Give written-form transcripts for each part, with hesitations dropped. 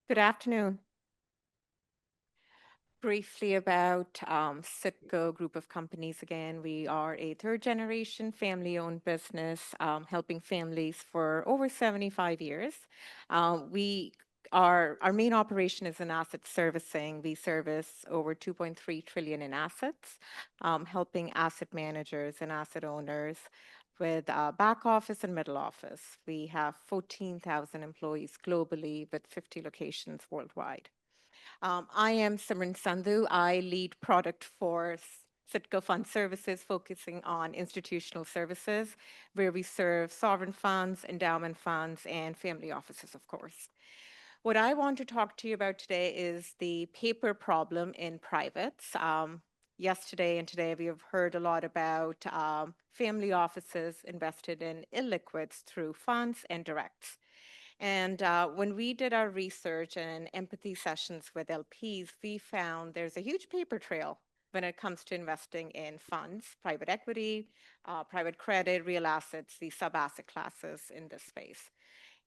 Good afternoon. Briefly about Sitco group of companies again. We are a third generation family owned business helping families for over 75 years. We our main operation is in asset servicing. We service over 2.3 trillion in assets, helping asset managers and asset owners with back office and middle office. We have 14,000 employees globally with 50 locations worldwide. I am Simran Sandhu. I lead product for Citco Fund Services, focusing on institutional services, where we serve sovereign funds, endowment funds, and family offices, of course. What I want to talk to you about today is the paper problem in privates. Yesterday and today, we have heard a lot about family offices invested in illiquids through funds and directs. And when we did our research and empathy sessions with LPs, we found there's a huge paper trail when it comes to investing in funds, private equity, private credit, real assets, these sub-asset classes in this space.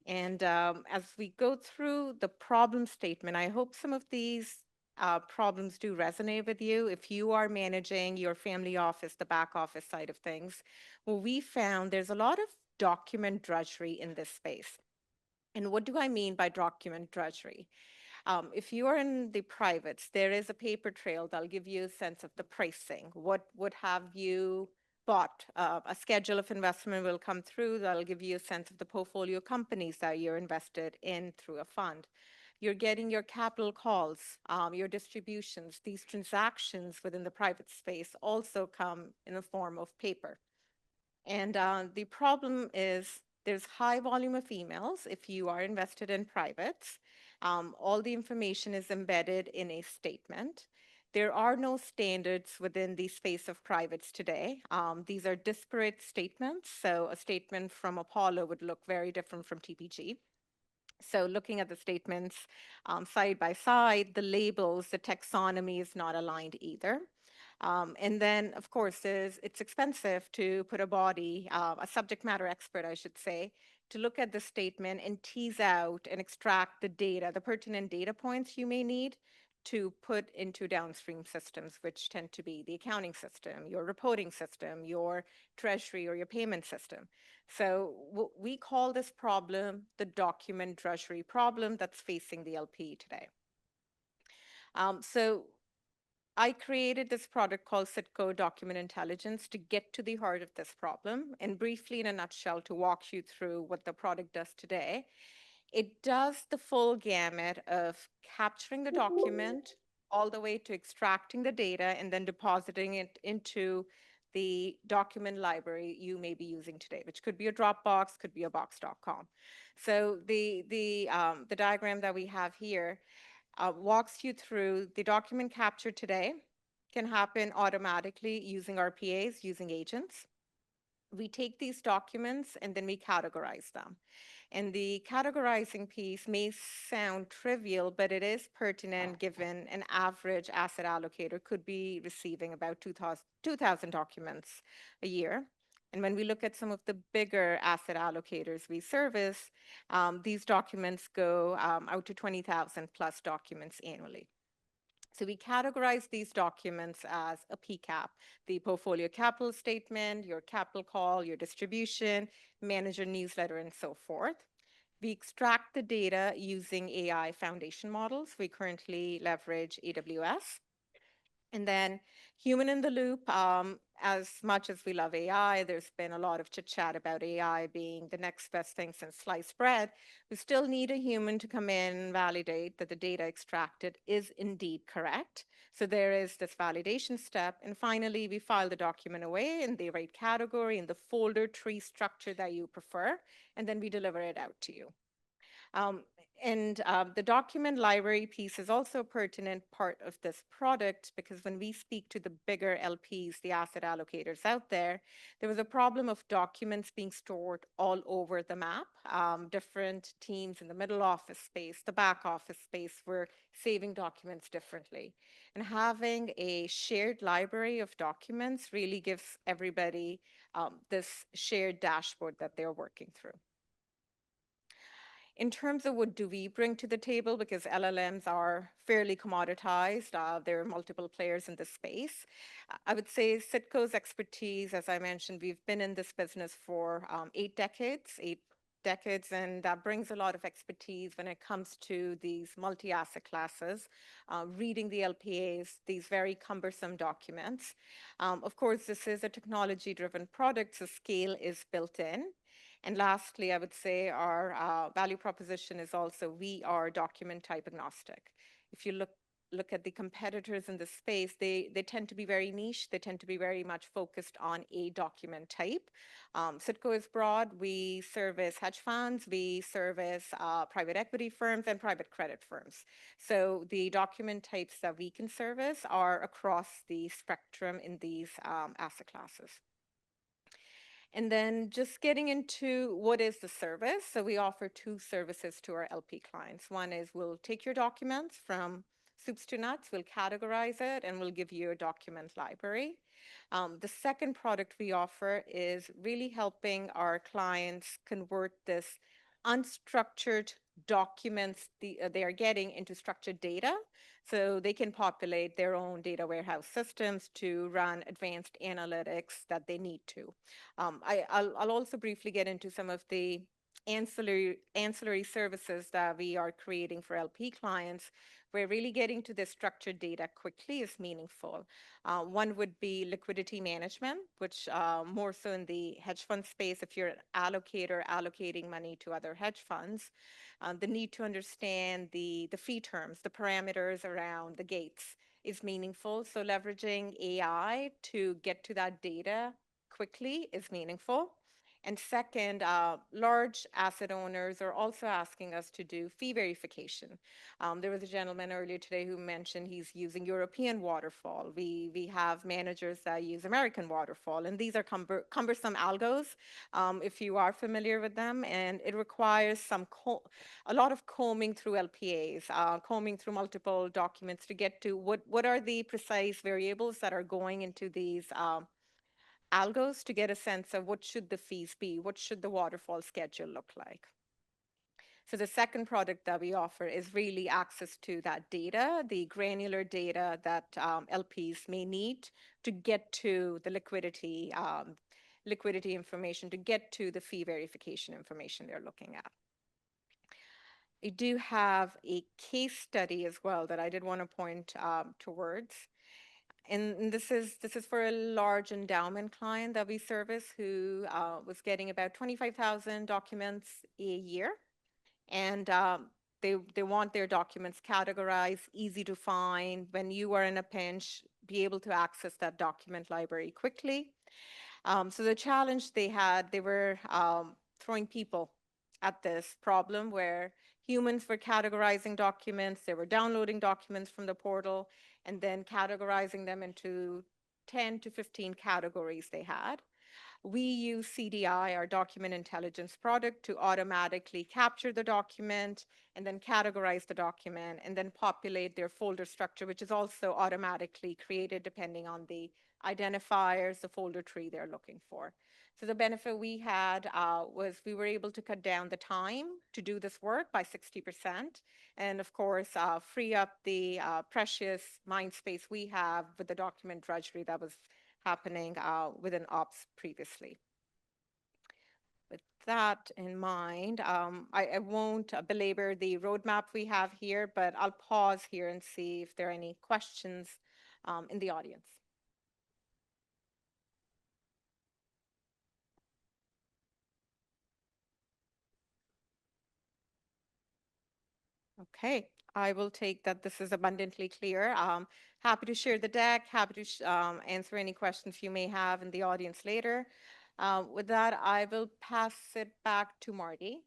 And as we go through the problem statement, I hope some of these problems do resonate with you. If you are managing your family office, the back office side of things, well, we found there's a lot of document drudgery in this space. And what do I mean by document drudgery? If you are in the privates, there is a paper trail that'll give you a sense of the pricing. What would have you bought? A schedule of investment will come through that'll give you a sense of the portfolio companies that you're invested in through a fund. You're getting your capital calls, your distributions. These transactions within the private space also come in the form of paper. And the problem is there's high volume of emails if you are invested in privates. All the information is embedded in a statement. There are no standards within the space of privates today. These are disparate statements. So a statement from Apollo would look very different from TPG. So looking at the statements side by side, the labels, the taxonomy is not aligned either. And then, of course, it's expensive to put a body, a subject matter expert, I should say, to look at the statement and tease out and extract the data, the pertinent data points you may need to put into downstream systems, which tend to be the accounting system, your reporting system, your treasury, or your payment system. So we call this problem the document drudgery problem that's facing the LP today. So I created this product called Citco Document Intelligence to get to the heart of this problem. And briefly, in a nutshell, to walk you through what the product does today, it does the full gamut of capturing the document all the way to extracting the data and then depositing it into the document library you may be using today, which could be a Dropbox, could be a box.com. So the diagram that we have here walks you through the document capture today can happen automatically using RPAs, using agents. We take these documents and then we categorize them. And the categorizing piece may sound trivial, but it is pertinent given an average asset allocator could be receiving about 2,000 documents a year. And when we look at some of the bigger asset allocators we service, these documents go out to 20,000 plus documents annually. So we categorize these documents as a PCAP, the portfolio capital statement, your capital call, your distribution, manager newsletter, and so forth. We extract the data using AI foundation models. We currently leverage AWS. And then human in the loop, as much as we love AI, there's been a lot of chit chat about AI being the next best thing since sliced bread. We still need a human to come in and validate that the data extracted is indeed correct. So there is this validation step. And finally, we file the document away in the right category, in the folder tree structure that you prefer, and then we deliver it out to you. And the document library piece is also a pertinent part of this product because when we speak to the bigger LPs, the asset allocators out there, there was a problem of documents being stored all over the map. Different teams in the middle office space, the back office space were saving documents differently. And having a shared library of documents really gives everybody this shared dashboard that they're working through. In terms of what do we bring to the table, because LLMs are fairly commoditized, there are multiple players in this space. I would say Citco's expertise, as I mentioned, we've been in this business for 8 decades, and that brings a lot of expertise when it comes to these multi-asset classes, reading the LPAs, these very cumbersome documents. Of course, this is a technology-driven product, so scale is built in. And lastly, I would say our value proposition is also we are document type agnostic. If you look at the competitors in the space, they tend to be very niche. They tend to be very much focused on a document type. Citco is broad. We service hedge funds. We service private equity firms and private credit firms. So the document types that we can service are across the spectrum in these asset classes. And then just getting into what is the service. So we offer two services to our LP clients. One is we'll take your documents from soups to nuts, we'll categorize it, and we'll give you a document library. The second product we offer is really helping our clients convert this unstructured documents they are getting into structured data so they can populate their own data warehouse systems to run advanced analytics that they need to. I'll also briefly get into some of the ancillary services that we are creating for LP clients, where really getting to the structured data quickly is meaningful. One would be liquidity management, which more so in the hedge fund space, if you're an allocator allocating money to other hedge funds, the need to understand the fee terms, the parameters around the gates is meaningful. So leveraging AI to get to that data quickly is meaningful. And second, large asset owners are also asking us to do fee verification. There was a gentleman earlier today who mentioned he's using European waterfall. We have managers that use American waterfall, and these are cumbersome algos, if you are familiar with them, and it requires a lot of combing through LPAs, combing through multiple documents to get to what are the precise variables that are going into these algos to get a sense of what should the fees be, what should the waterfall schedule look like. So the second product that we offer is really access to that data, the granular data that LPs may need to get to the liquidity information, to get to the fee verification information they're looking at. I do have a case study as well that I did want to point towards. And this is for a large endowment client that we service who was getting about 25,000 documents a year. And they want their documents categorized, easy to find. When you are in a pinch, be able to access that document library quickly. So the challenge they had, they were throwing people at this problem where humans were categorizing documents, they were downloading documents from the portal, and then categorizing them into 10 to 15 categories they had. We use CDI, our document intelligence product, to automatically capture the document and then categorize the document and then populate their folder structure, which is also automatically created depending on the identifiers, the folder tree they're looking for. So the benefit we had was we were able to cut down the time to do this work by 60%, and of course, free up the precious mind space we have with the document drudgery that was happening within ops previously. With that in mind, I won't belabor the roadmap we have here, but I'll pause here and see if there are any questions in the audience. Okay, I will take that this is abundantly clear. Happy to share the deck, happy to answer any questions you may have in the audience later. With that, I will pass it back to Marty.